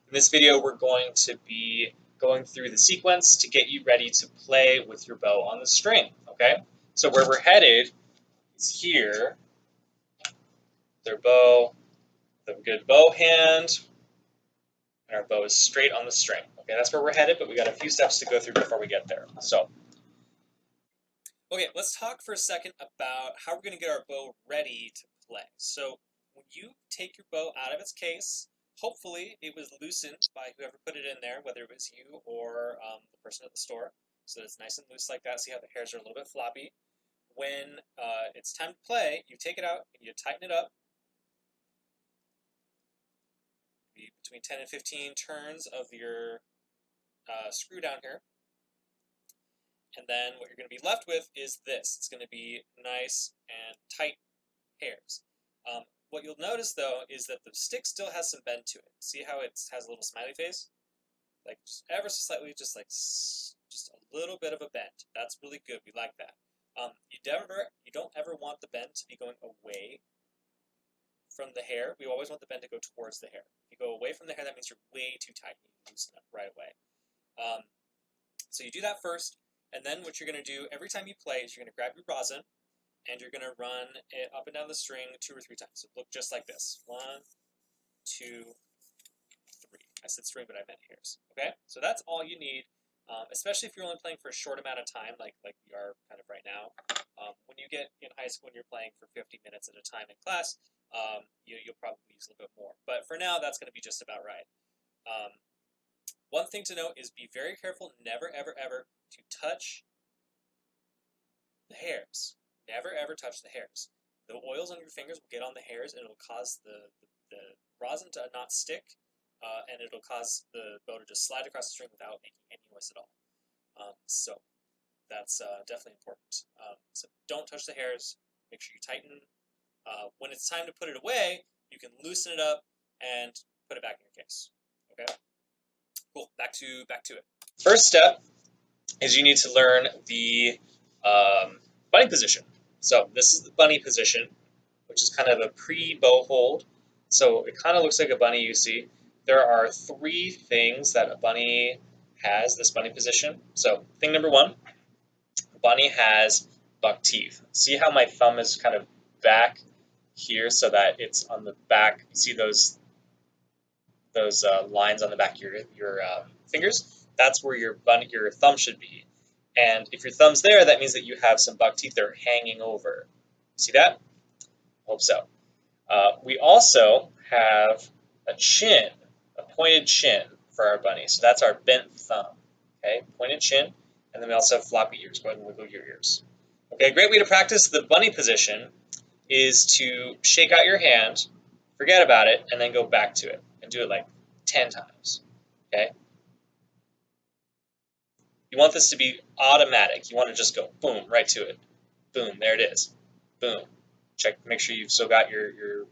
In this video, we're going to be going through the sequence to get you ready to play with your bow on the string, okay? So where we're headed is here, their bow, the good bow hand, and our bow is straight on the string. Okay, that's where we're headed, but we got a few steps to go through before we get there. Okay, let's talk for a second about how we're going to get our bow ready to play. So when you take your bow out of its case, hopefully it was loosened by whoever put it in there, whether it was you or the person at the store, so that it's nice and loose like that. See how the hairs are a little bit floppy. When it's time to play, you take it out and you tighten it up. Between 10 and 15 turns of your screw down here. And then what you're going to be left with is this. It's going to be nice and tight hairs. What you'll notice, though, is that the stick still has some bend to it. See how it has a little smiley face? Like just ever so slightly, just a little bit of a bend. That's really good. We like that. You don't ever want the bend to be going away from the hair. We always want the bend to go towards the hair. If you go away from the hair, that means you're way too tight. You loosen up right away. So you do that first. And then what you're going to do every time you play is you're going to grab your rosin and you're going to run it up and down the string 2 or 3 times. So look just like this. 1, 2, 3. I said string, but I meant hairs. Okay? So that's all you need, especially if you're only playing for a short amount of time, like we are kind of right now. When you get in high school and you're playing for 50 minutes at a time in class, you'll probably use a little bit more. But for now, that's going to be just about right. One thing to note is be very careful, never, ever, ever to touch the hairs. Never, ever touch the hairs. The oils on your fingers will get on the hairs and it'll cause the rosin to not stick, and it'll cause the bow to just slide across the string without making any noise at all. So that's definitely important. So don't touch the hairs. Make sure you tighten. When it's time to put it away, you can loosen it up and put it back in your case. Okay? Cool. Back to it. First step is you need to learn the bunny position. So this is the bunny position, which is kind of a pre-bow hold. So it kind of looks like a bunny, you see. There are 3 things that a bunny has, this bunny position. So thing number 1, a bunny has buck teeth. See how my thumb is kind of back here so that it's on the back. You see those lines on the back of your fingers? That's where your thumb should be. And if your thumb's there, that means that you have some buck teeth that are hanging over. See that? Hope so. We also have a chin, a pointed chin for our bunny. So that's our bent thumb. Okay, pointed chin. And then we also have floppy ears. Go ahead and wiggle your ears. Okay, a great way to practice the bunny position is to shake out your hand, forget about it, and then go back to it. And do it like 10 times. Okay? You want this to be automatic. You want to just go boom, right to it. Boom, there it is. Boom. Check, make sure you've still got your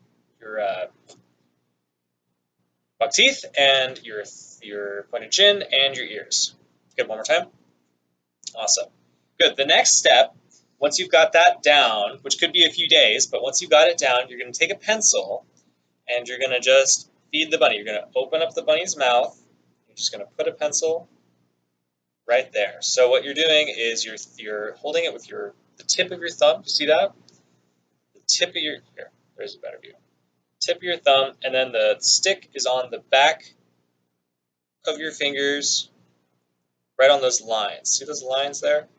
buck teeth and your pointed chin and your ears. Good, one more time. Awesome. Good. The next step, once you've got that down, which could be a few days, but once you've got it down, you're going to take a pencil and you're going to just feed the bunny. You're going to open up the bunny's mouth. You're just going to put a pencil right there. So what you're doing is you're holding it with the tip of your thumb. You see that? The tip of there's a better view. Tip of your thumb, and then the stick is on the back of your fingers, right on those lines. See those lines there?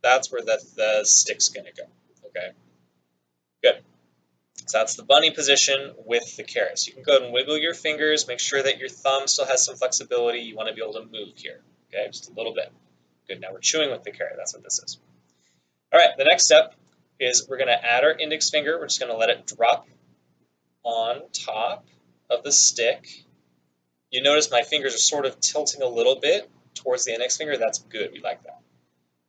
That's where the stick's going to go. Okay? Good. So that's the bunny position with the carrot. So you can go ahead and wiggle your fingers, make sure that your thumb still has some flexibility. You want to be able to move here. Okay, just a little bit. Good, now we're chewing with the carrot. That's what this is. All right, the next step is we're going to add our index finger. We're just going to let it drop on top of the stick. You notice my fingers are sort of tilting a little bit towards the index finger. That's good. We like that.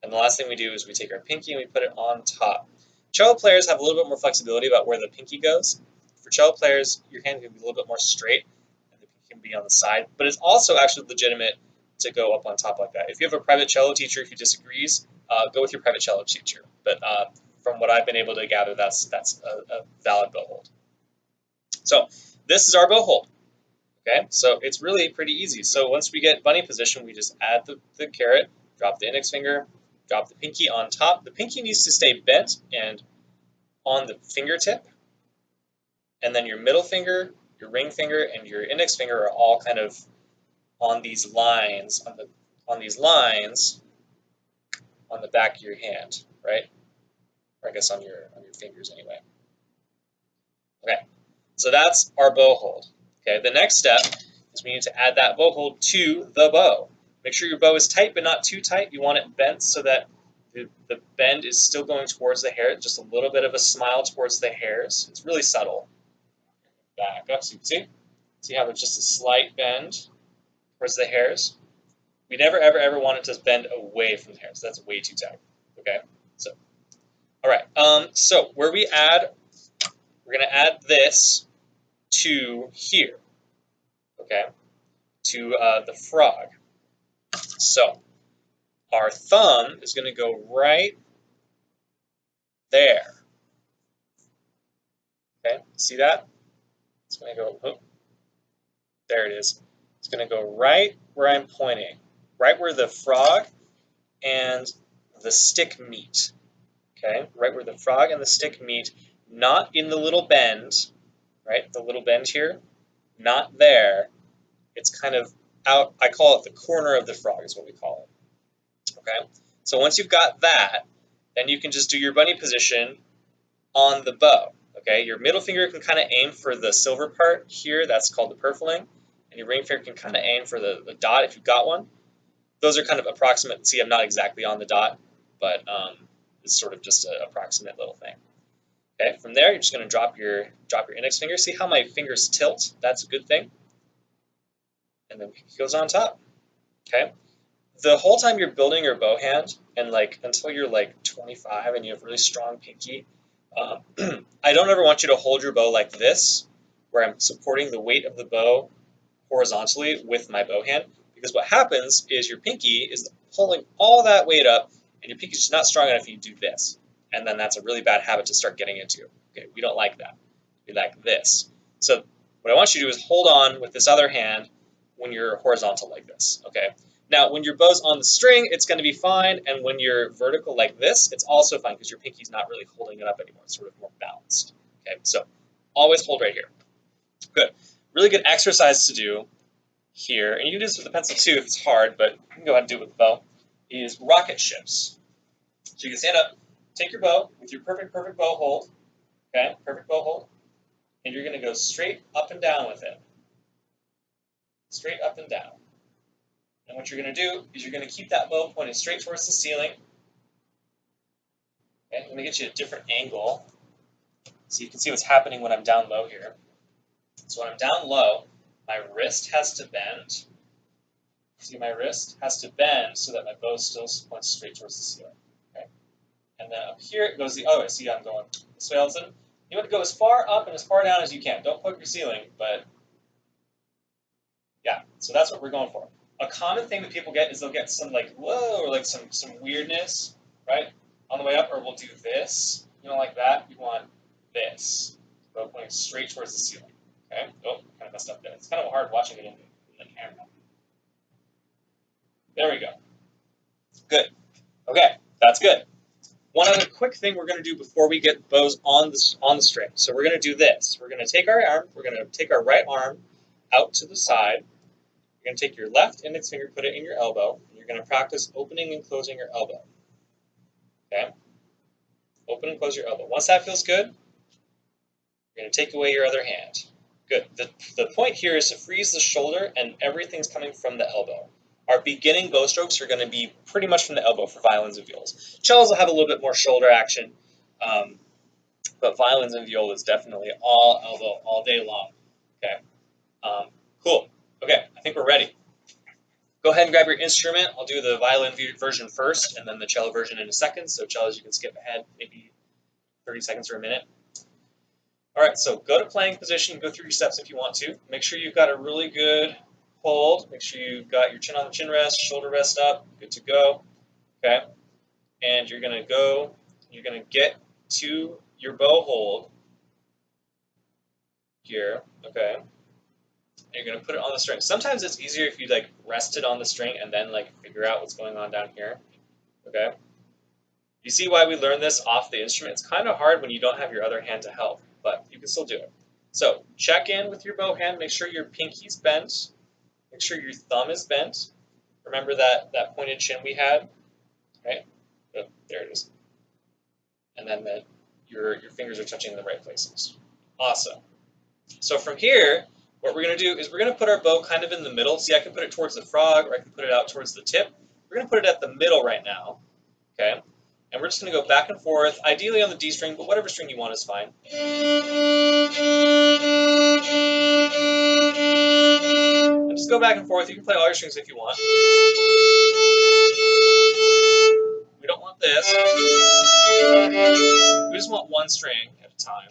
And the last thing we do is we take our pinky and we put it on top. Cello players have a little bit more flexibility about where the pinky goes. For cello players, your hand can be a little bit more straight and the pinky can be on the side. But it's also actually legitimate to go up on top like that. If you have a private cello teacher who disagrees, go with your private cello teacher. But from what I've been able to gather, that's a valid bow hold. So this is our bow hold. Okay, so it's really pretty easy. So once we get bunny position, we just add the carrot, drop the index finger, drop the pinky on top. The pinky needs to stay bent and on the fingertip, and then your middle finger, your ring finger, and your index finger are all kind of on these lines, on these lines on the back of your hand, right? Or I guess on your fingers anyway. Okay, so that's our bow hold. Okay, the next step is we need to add that bow hold to the bow. Make sure your bow is tight, but not too tight. You want it bent so that the bend is still going towards the hair, just a little bit of a smile towards the hairs. It's really subtle. Back up so you can see. See how there's just a slight bend towards the hairs? We never, ever, ever want it to bend away from the hairs. That's way too tight. Okay? So, all right. So where we add, we're going to add this to here. Okay? To the frog. So our thumb is going to go right there. Okay? See that? It's going to go, oh, there it is. It's going to go right where I'm pointing. Right where the frog and the stick meet. Okay, right where the frog and the stick meet, not in the little bend, right? The little bend here, not there. It's kind of out, I call it the corner of the frog is what we call it. Okay, so once you've got that, then you can just do your bunny position on the bow. Okay, your middle finger can kind of aim for the silver part here, that's called the purfling, and your ring finger can kind of aim for the dot if you've got one. Those are kind of approximate. See, I'm not exactly on the dot, but it's sort of just an approximate little thing. Okay, from there, you're just going to drop your index finger. See how my fingers tilt? That's a good thing. And then pinky goes on top. Okay, the whole time you're building your bow hand, and like until you're like 25 and you have really strong pinky, I don't ever want you to hold your bow like this, where I'm supporting the weight of the bow horizontally with my bow hand. Because what happens is your pinky is pulling all that weight up, and your pinky is just not strong enough, and you do this. And then that's a really bad habit to start getting into. Okay, we don't like that. We like this. So what I want you to do is hold on with this other hand when you're horizontal like this. Okay. Now, when your bow's on the string, it's going to be fine, and when you're vertical like this, it's also fine because your pinky's not really holding it up anymore. It's sort of more balanced. Okay, so always hold right here. Good. Really good exercise to do here, and you can do this with the pencil too if it's hard, but you can go ahead and do it with the bow, is rocket ships. So you can stand up, take your bow with your perfect bow hold, okay, perfect bow hold, and you're going to go straight up and down with it. Straight up and down. And what you're going to do is you're going to keep that bow pointed straight towards the ceiling. Okay, let me get you a different angle so you can see what's happening when I'm down low here. So when I'm down low, my wrist has to bend. See, my wrist has to bend so that my bow still points straight towards the ceiling. Okay? And then up here it goes the other way. See, I'm going this way all of a sudden. You want to go as far up and as far down as you can. Don't poke your ceiling, but yeah, so that's what we're going for. A common thing that people get is they'll get some like whoa or like some weirdness, right? On the way up, or we'll do this. You know, like that. You want this. Bow pointing straight towards the ceiling. Okay? Oh, kind of messed up there. It's kind of hard watching it in the camera. There we go. Good. Okay, that's good. One other quick thing we're going to do before we get bows on the string. So we're going to do this. We're going to take our arm. We're going to take our right arm out to the side. You're going to take your left index finger, put it in your elbow, and you're going to practice opening and closing your elbow. Okay? Open and close your elbow. Once that feels good, you're going to take away your other hand. Good. The point here is to freeze the shoulder, and everything's coming from the elbow. Our beginning bow strokes are going to be pretty much from the elbow for violins and violas. Cellos will have a little bit more shoulder action, but violins and violas definitely all elbow all day long. Okay, cool. Okay, I think we're ready. Go ahead and grab your instrument. I'll do the violin version first, and then the cello version in a second. So cellos, you can skip ahead maybe 30 seconds or a minute. All right, so go to playing position. Go through your steps if you want to. Make sure you've got a really good hold. Make sure you've got your chin on the chin rest, shoulder rest up. Good to go. Okay, and you're gonna go. You're gonna get to your bow hold here. Okay, and you're going to put it on the string. Sometimes it's easier if you like rest it on the string and then like figure out what's going on down here. Okay. You see why we learn this off the instrument? It's kind of hard when you don't have your other hand to help, but you can still do it. So check in with your bow hand. Make sure your pinky's bent. Make sure your thumb is bent. Remember that pointed chin we had, right? Oh, there it is. And then that your fingers are touching in the right places. Awesome. So from here, what we're going to do is we're going to put our bow kind of in the middle. See, I can put it towards the frog, or I can put it out towards the tip. We're going to put it at the middle right now, okay? And we're just going to go back and forth, ideally on the D string, but whatever string you want is fine. And just go back and forth. You can play all your strings if you want. We don't want this. We just want one string at a time.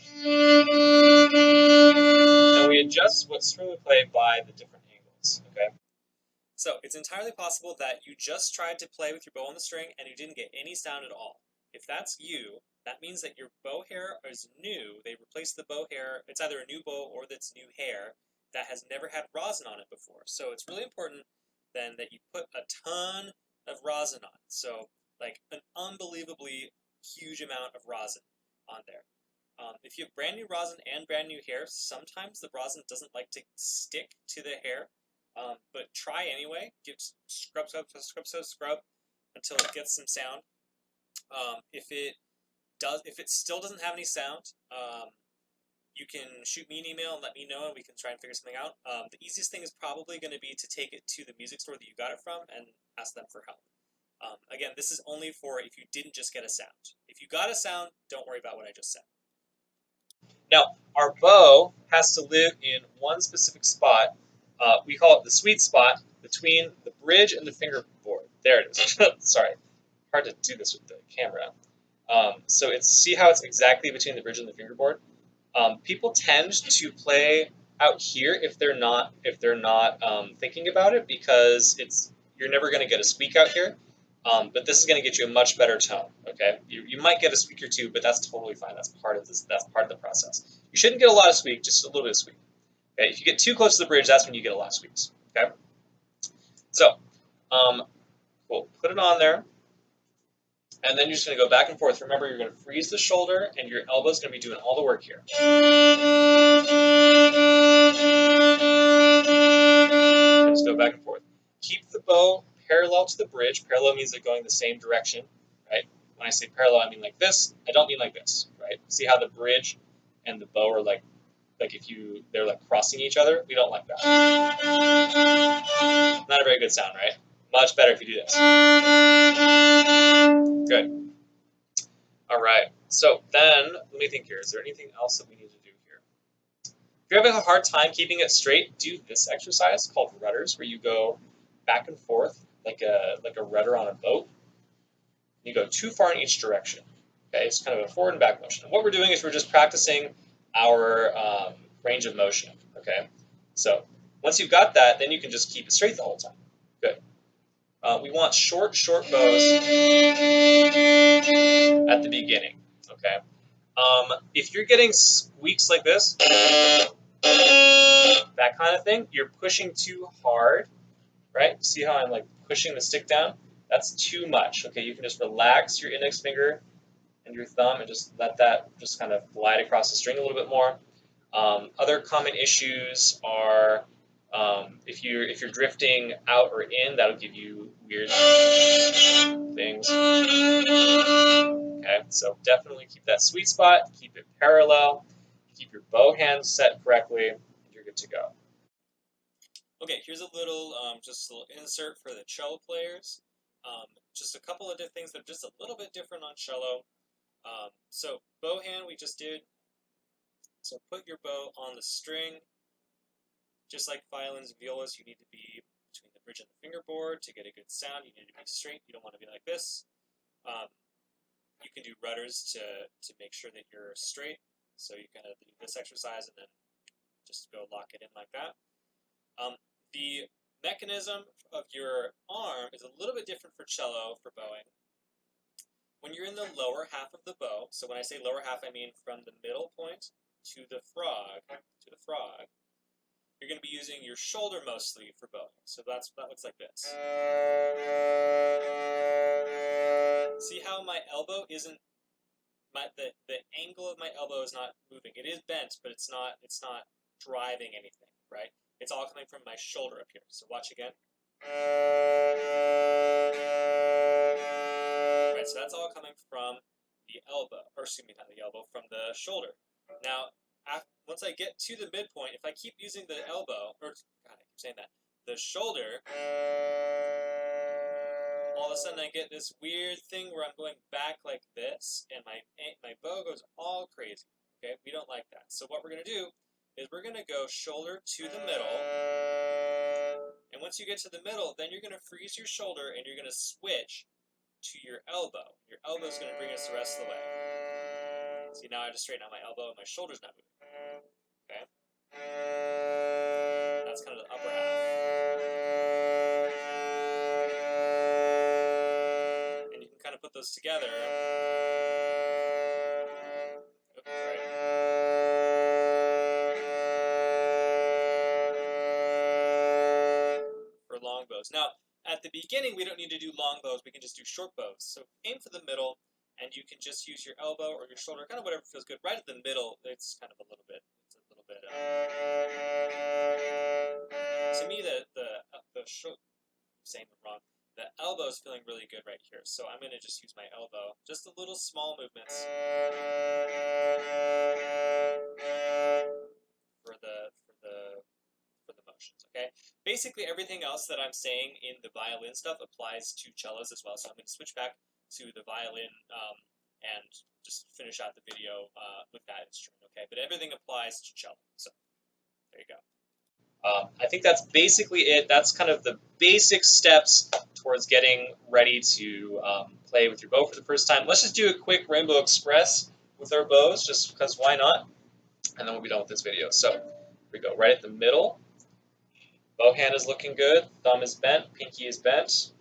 And we adjust what string we play by the different angles, okay? So it's entirely possible that you just tried to play with your bow on the string and you didn't get any sound at all. If that's you, that means that your bow hair is new. They replaced the bow hair. It's either a new bow or that's new hair that has never had rosin on it before. So it's really important then that you put a ton of rosin on it. So like an unbelievably huge amount of rosin on there. If you have brand new rosin and brand new hair, sometimes the rosin doesn't like to stick to the hair, but try anyway. Give scrub until it gets some sound. If it still doesn't have any sound, you can shoot me an email and let me know, and we can try and figure something out. The easiest thing is probably going to be to take it to the music store that you got it from and ask them for help. Again, this is only for if you didn't just get a sound. If you got a sound, don't worry about what I just said. Now, our bow has to live in one specific spot. We call it the sweet spot between the bridge and the fingerboard. There it is. Sorry, hard to do this with the camera. So see how it's exactly between the bridge and the fingerboard. People tend to play out here if they're not thinking about it, because you're never going to get a squeak out here. But this is going to get you a much better tone. Okay, you might get a squeak or two, but that's totally fine. That's part of this. That's part of the process. You shouldn't get a lot of squeak, just a little bit of squeak. Okay, if you get too close to the bridge, that's when you get a lot of squeaks. Okay, so we'll put it on there, and then you're just going to go back and forth. Remember, you're going to freeze the shoulder, and your elbow's going to be doing all the work here. And just go back and forth. Keep the bow parallel to the bridge. Parallel means they're going the same direction, right? When I say parallel, I mean like this. I don't mean like this, right? See how the bridge and the bow are like they're like crossing each other? We don't like that. Not a very good sound, right? Much better if you do this. Good. All right. So then, let me think here. Is there anything else that we need to do here? If you're having a hard time keeping it straight, do this exercise called rudders, where you go back and forth like a rudder on a boat. You go too far in each direction. Okay, it's kind of a forward and back motion. And what we're doing is we're just practicing our range of motion. Okay, so once you've got that, then you can just keep it straight the whole time. Good. We want short bows at the beginning. Okay. If you're getting squeaks like this, that kind of thing, you're pushing too hard, right? See how I'm like pushing the stick down? That's too much. Okay, you can just relax your index finger and your thumb and just let that just kind of glide across the string a little bit more. Other common issues are if you're drifting out or in, that'll give you weird things. Okay, so definitely keep that sweet spot, keep it parallel, keep your bow hand set correctly, and you're good to go. Okay, here's a little just a little insert for the cello players. Just a couple of things that are just a little bit different on cello. So bow hand we just did. So put your bow on the string. Just like violins and violas, you need to be between the bridge and the fingerboard to get a good sound. You need to be straight. You don't want to be like this. You can do rudders to make sure that you're straight. So you kind of do this exercise and then just go lock it in like that. The mechanism of your arm is a little bit different for cello, for bowing. When you're in the lower half of the bow, so when I say lower half, I mean from the middle point to the frog, you're going to be using your shoulder mostly for bowing. So that looks like this. See how my elbow isn't, the angle of my elbow is not moving. It is bent, but it's not driving anything, right? It's all coming from my shoulder up here. So watch again. Right, so that's all coming from the elbow, or excuse me, not the elbow, from the shoulder. Now, once I get to the midpoint, if I keep using the elbow, or God, I keep saying that, the shoulder, all of a sudden I get this weird thing where I'm going back like this, and my bow goes all crazy. Okay, we don't like that. So what we're gonna do is we're gonna go shoulder to the middle, and once you get to the middle, then you're gonna freeze your shoulder and you're gonna switch to your elbow. Your elbow is gonna bring us the rest of the way. See, now I just straighten out my elbow and my shoulder's not moving. Okay? That's kind of the upper half. And you can kind of put those together. Oops, right. For long bows. Now, at the beginning, we don't need to do long bows. We can just do short bows. So aim for the middle, and you can just use your elbow or your shoulder, kind of whatever feels good. Right at the middle, it's kind of a little bit. To me, I'm saying it wrong. The elbow is feeling really good right here, so I'm going to just use my elbow. Just the little small movements for the motions. Okay. Basically, everything else that I'm saying in the violin stuff applies to cellos as well. So I'm going to switch back to the violin and just finish out the video with that instrument. Okay, but everything applies to cello. So there you go. I think that's basically it. That's kind of the basic steps towards getting ready to play with your bow for the first time. Let's just do a quick Rainbow Express with our bows, just because why not? And then we'll be done with this video. So here we go, right at the middle. Bow hand is looking good. Thumb is bent. Pinky is bent.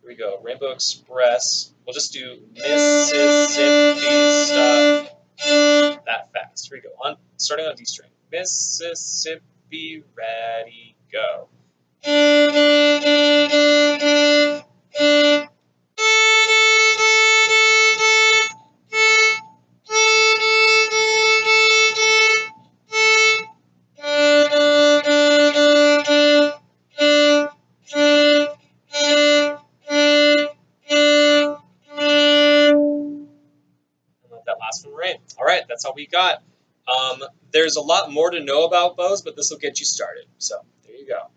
Here we go, Rainbow Express. We'll just do Mississippi stop. That fast. Here we go. Starting on D string. Mississippi, ready, go. That last one right. All right, that's all we got. There's a lot more to know about bows, but this will get you started. So there you go.